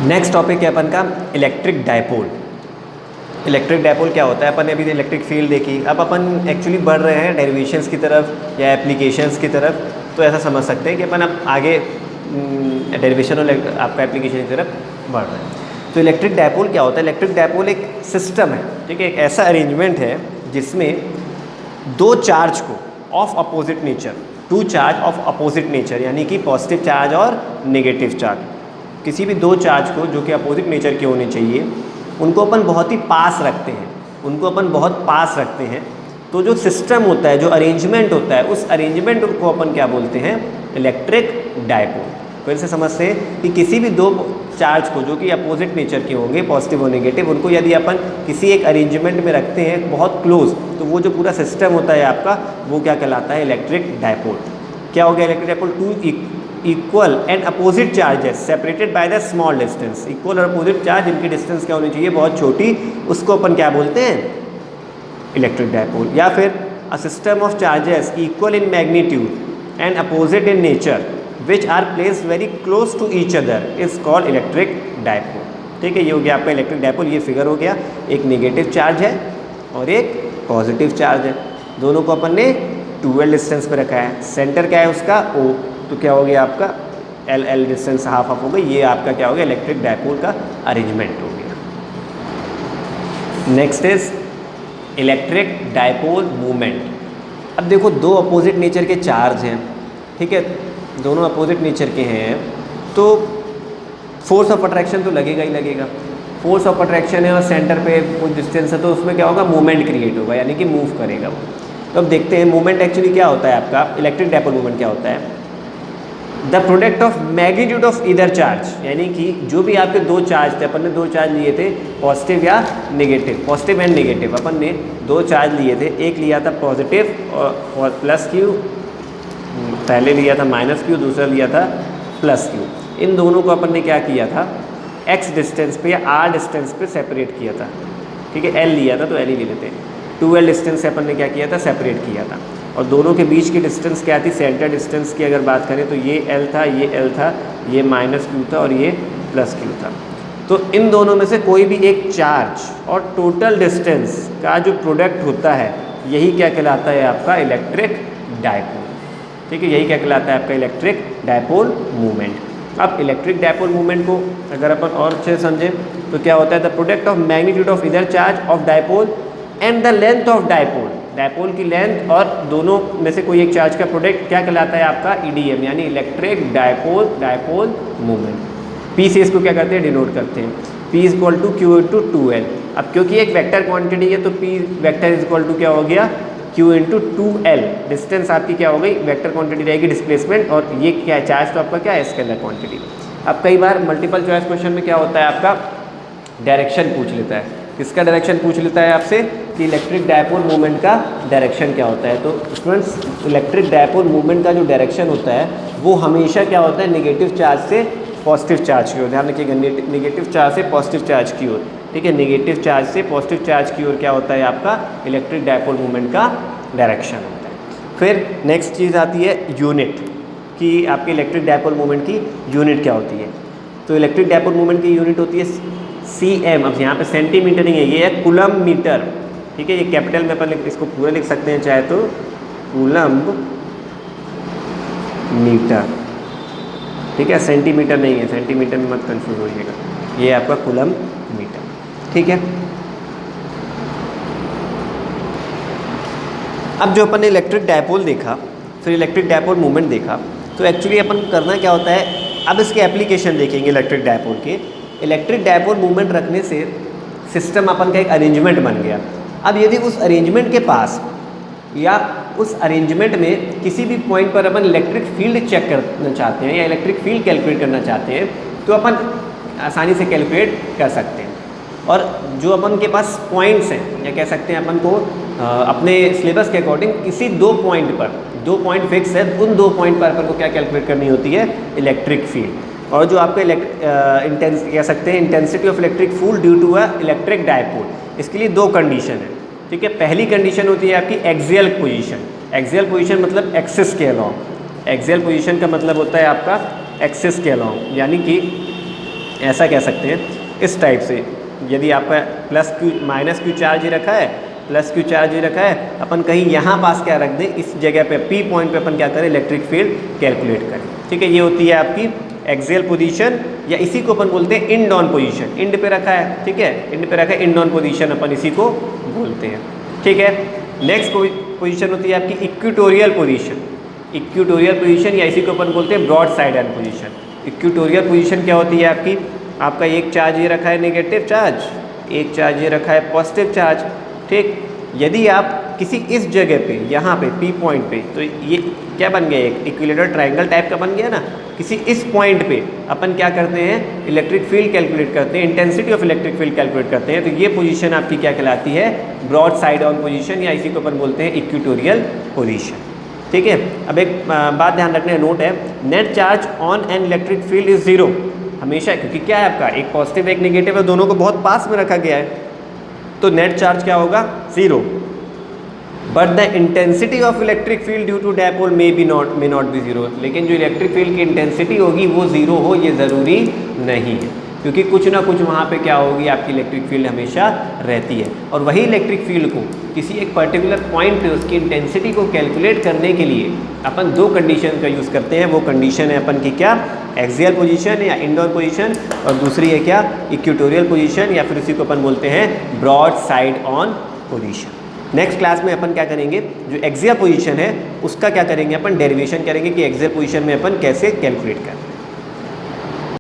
Next topic है अपन का electric dipole. Electric dipole क्या होता है, अपन ने अभी इलेक्ट्रिक फील्ड देखी, अब अपन एक्चुअली बढ़ रहे हैं डेरिवेशंस की तरफ या एप्लीकेशंस की तरफ। तो ऐसा समझ सकते हैं कि अपन अब आगे डेरिवेशन और आपका एप्लीकेशन की तरफ बढ़ रहे हैं। तो इलेक्ट्रिक डायपोल क्या होता है? इलेक्ट्रिक डायपोल एक सिस्टम है, ठीक है, एक ऐसा अरेंजमेंट है जिसमें दो चार्ज को of opposite nature, two charge of opposite nature, यानी कि पॉजिटिव चार्ज और नेगेटिव चार्ज, किसी भी दो चार्ज को जो कि अपोजिट नेचर के होने चाहिए, उनको अपन बहुत ही पास रखते हैं, उनको अपन बहुत पास रखते हैं। तो जो सिस्टम होता है, जो अरेंजमेंट होता है, उस अरेंजमेंट को अपन क्या बोलते हैं? Electric dipole. फिर से समझते हैं कि किसी भी दो चार्ज को जो कि अपोजिट नेचर के होंगे, पॉजिटिव और नेगेटिव, उनको यदि अपन किसी एक अरेंजमेंट में रखते हैं बहुत क्लोज, तो वो जो पूरा सिस्टम होता है आपका, वो क्या कहलाता है? Electric dipole. क्या हो गया electric dipole? Two equal and opposite charges separated by the small distance. Equal और अपोजिट चार्ज, इनकी डिस्टेंस क्या होनी चाहिए? बहुत छोटी, उसको अपन क्या बोलते हैं? Electric dipole. या फिर a system of charges equal in magnitude and opposite in nature which are placed very close to each other is called electric dipole. ठीक है, ये हो गया आपका इलेक्ट्रिक डायपोल। ये फिगर हो गया, एक नेगेटिव चार्ज है और एक पॉजिटिव चार्ज है, दोनों को अपन ने 2l डिस्टेंस पे रखा है। सेंटर क्या है उसका? O। तो क्या हो गया आपका? L डिस्टेंस हाफ हाफ हो गई। ये आपका क्या हो गया? इलेक्ट्रिक डायपोल का अरेंजमेंट हो गया। Next is electric dipole movement. अब देखो, दो अपोजिट नेचर के चार्ज हैं, ठीक है, दोनों अपोजिट नेचर के हैं, तो फोर्स ऑफ अट्रैक्शन तो लगेगा ही लगेगा। फोर्स ऑफ अट्रैक्शन है और सेंटर पे कुछ डिस्टेंस है, तो उसमें क्या होगा? मूवमेंट क्रिएट होगा, यानी कि मूव करेगा वो। तो अब देखते हैं मूवमेंट एक्चुअली क्या होता है आपका। इलेक्ट्रिक डायपोल मूवमेंट क्या होता है? The product of magnitude of either charge, यानी कि जो भी आपके दो चार्ज थे, अपन ने दो चार्ज लिए थे, पॉजिटिव या नेगेटिव, पॉजिटिव एंड नेगेटिव, अपन ने दो चार्ज लिए थे। एक लिया था पॉजिटिव और प्लस क्यू, पहले लिया था माइनस क्यू, दूसरा लिया था प्लस क्यू। इन दोनों को अपन ने क्या किया था? x डिस्टेंस पे या r डिस्टेंस पे सेपरेट किया था, ठीक है। l लिया था तो l ही ले लेते हैं। 2l डिस्टेंस से अपन ने क्या किया था? सेपरेट किया था। और दोनों के बीच की डिस्टेंस क्या थी? सेंटर डिस्टेंस की अगर बात करें तो ये l था, ये l था, ये माइनस क्यू था और ये प्लस क्यू था। तो इन दोनों में से कोई भी एक चार्ज और टोटल डिस्टेंस का जो प्रोडक्ट होता है, यही क्या कहलाता है? आपका इलेक्ट्रिक डायपोल। ठीक है, यही क्या कहलाता है? आपका इलेक्ट्रिक डायपोल मूवमेंट। अब इलेक्ट्रिक डायपोल मूवमेंट को अगर अपन और अच्छे से समझें तो क्या होता है? The product of magnitude of either charge of dipole and the length of dipole, dipole की लेंथ और दोनों में से कोई एक चार्ज का प्रोडक्ट क्या कहलाता है? आपका EDM, यानी इलेक्ट्रिक डायपोल मूवमेंट। P से इसको क्या करते हैं? डिनोट करते हैं। P is equal to Q into 2L। अब क्योंकि एक वेक्टर क्वांटिटी है तो P vector is equal to क्या हो गया? Q into 2L। डिस्टेंस आपकी क्या हो गई? वेक्टर क्वांटिटी रहेगी, डिस्प्लेसमेंट, और ये क्या है? चार्ज तो आपका क्या है? Scalar quantity. अब कई बार मल्टीपल चॉइस क्वेश्चन में क्या होता है? आपका डायरेक्शन पूछ लेता है। किसका डायरेक्शन पूछ लेता है आपसे? कि इलेक्ट्रिक डायपोल मूवमेंट का डायरेक्शन क्या होता है। तो स्टूडेंट्स, इलेक्ट्रिक डायपोल मूवमेंट का जो डायरेक्शन होता है वो हमेशा क्या होता है? नेगेटिव चार्ज से पॉजिटिव चार्ज की ओर। ध्यान रखिएगा, नेगेटिव चार्ज से पॉजिटिव चार्ज की ओर, ठीक है। नेगेटिव चार्ज से पॉजिटिव चार्ज की ओर क्या होता है? आपका इलेक्ट्रिक डायपोल मूवमेंट का डायरेक्शन होता है। फिर नेक्स्ट चीज़ आती है यूनिट, कि आपकी इलेक्ट्रिक डायपोल मूवमेंट की यूनिट क्या होती है। तो इलेक्ट्रिक डायपोल मूवमेंट की यूनिट होती है cm। अब यहाँ पे सेंटीमीटर नहीं है, ये है कूलम मीटर, ठीक है। ये कैपिटल में अपन इसको पूरा लिख सकते हैं चाहे तो, कूलम मीटर, ठीक है। सेंटीमीटर नहीं है, सेंटीमीटर में मत कंफ्यूज होइएगा, ये आपका कूलम मीटर, ठीक है। अब जो अपन ने इलेक्ट्रिक डायपोल देखा, फिर इलेक्ट्रिक डायपोल मूवमेंट देखा, तो एक्चुअली अपन करना क्या होता है? अब इसके एप्लीकेशन देखेंगे इलेक्ट्रिक डायपोल के। इलेक्ट्रिक डायपोल मूवमेंट रखने से सिस्टम अपन का एक अरेंजमेंट बन गया। अब यदि उस अरेंजमेंट के पास या उस अरेंजमेंट में किसी भी पॉइंट पर अपन इलेक्ट्रिक फील्ड चेक करना चाहते हैं या इलेक्ट्रिक फील्ड कैलकुलेट करना चाहते हैं, तो अपन आसानी से कैलकुलेट कर सकते हैं। और जो अपन के पास पॉइंट्स हैं, या कह सकते हैं अपन को अपने सिलेबस के अकॉर्डिंग किसी दो पॉइंट पर, दो पॉइंट फिक्स है, उन दो पॉइंट पर अपन को क्या कैलकुलेट करनी होती है? Electric field. और जो आपका कह सकते हैं intensity of electric field due to a electric dipole, इसके लिए दो कंडीशन है, ठीक है। पहली कंडीशन होती है आपकी एक्सियल पोजीशन। एक्सियल पोजीशन मतलब एक्सिस के अलॉन्ग। एक्सियल पोजीशन का मतलब होता है आपका एक्सिस के अलॉन्ग, यानी कि ऐसा कह सकते हैं इस टाइप से। यदि आपका plus Q minus Q charge ही रखा है, प्लस क्यू चार्ज ही रखा है, अपन कहीं यहाँ पास क्या रख दें, इस जगह पे पी पॉइंट पे अपन क्या करें, इलेक्ट्रिक फील्ड कैलकुलेट करें। ठीक है, ये होती है आपकी एक्सियल पोजीशन, या इसी को अपन बोलते हैं इंड ऑन पोजीशन। इंड पे रखा है, ठीक है, इंड पे रखा है, इंड ऑन पोजीशन अपन इसी को बोलते हैं। ठीक है, नेक्स्ट पोजीशन होती है आपकी इक्वेटोरियल पोजीशन। इक्वेटोरियल पोजीशन या इसी को अपन बोलते हैं broad side and position. Equatorial position क्या होती है आपकी, आपका एक चार्ज ये रखा है नेगेटिव चार्ज, एक चार्ज ये रखा है पॉजिटिव चार्ज। ठीक, यदि आप किसी इस जगह पे यहाँ पे पी पॉइंट पे, तो ये क्या बन गया, एक इक्विलेटरल ट्रायंगल टाइप का बन गया ना, किसी इस पॉइंट पे अपन क्या करते हैं, इलेक्ट्रिक फील्ड कैलकुलेट करते हैं, intensity of electric field calculate करते हैं। तो ये पोजीशन आपकी क्या कहलाती है, ब्रॉड साइड ऑन पोजीशन, या इसी को अपन बोलते हैं इक्वेटोरियल पोजीशन। ठीक है, अब एक बात ध्यान रखने का नोट है, net charge on an electric field is zero हमेशा, क्योंकि क्या है आपका एक पॉजिटिव एक नेगेटिव है, दोनों को बहुत पास में रखा गया है, तो नेट चार्ज क्या होगा, zero. But the intensity of electric field due to dipole may not be zero. लेकिन जो इलेक्ट्रिक फील्ड की इंटेंसिटी होगी वो जीरो हो ये ज़रूरी नहीं है, क्योंकि कुछ ना कुछ वहाँ पे क्या होगी, आपकी इलेक्ट्रिक फील्ड हमेशा रहती है। और वही इलेक्ट्रिक फील्ड को किसी एक पर्टिकुलर पॉइंट पे उसकी इंटेंसिटी को कैलकुलेट करने के लिए अपन दो कंडीशन का यूज़ करते हैं। वो कंडीशन है अपन की क्या, एक्सियल पोजीशन या इंड ऑन पोजीशन, और दूसरी है क्या, इक्वेटोरियल पोजीशन, या फिर उसी को अपन बोलते हैं broad side on position. Next class में अपन क्या करेंगे, जो एक्सियल पोजीशन है उसका क्या करेंगे, अपन डेरिवेशन करेंगे कि एक्सियल पोजीशन में अपन कैसे कैलकुलेट करें।